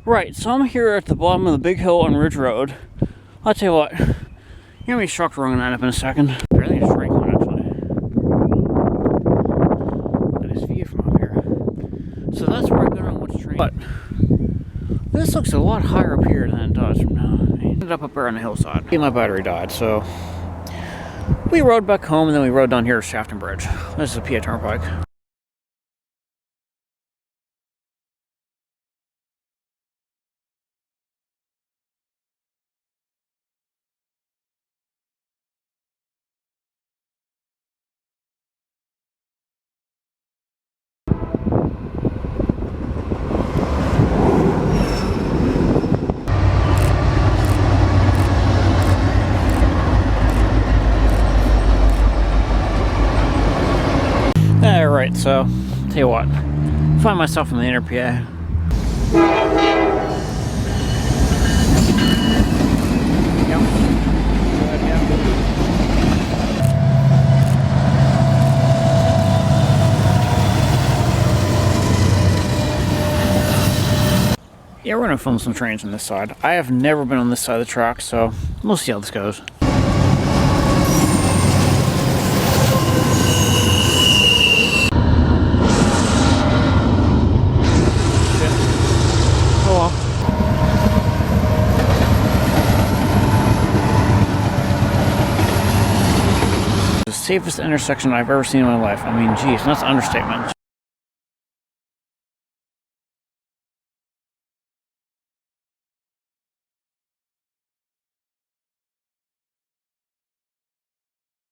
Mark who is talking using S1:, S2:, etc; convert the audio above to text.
S1: Right, so I'm here at the bottom of the big hill on Ridge Road. I'll tell you what, you're gonna be shocked we're gonna end up in a second. I think it's drank one actually. Look at this view from up here. So that's where I got on which train. But this looks a lot higher up here than it does from now. I ended up there on the hillside. My battery died, so we rode back home and then we rode down here to Shafton Bridge. This is a PA Turnpike. Alright, so, tell you what, find myself in the inner PA. Yeah, we're gonna film some trains on this side. I have never been on this side of the track, so we'll see how this goes. The safest intersection I've ever seen in my life. I mean, geez, that's an understatement.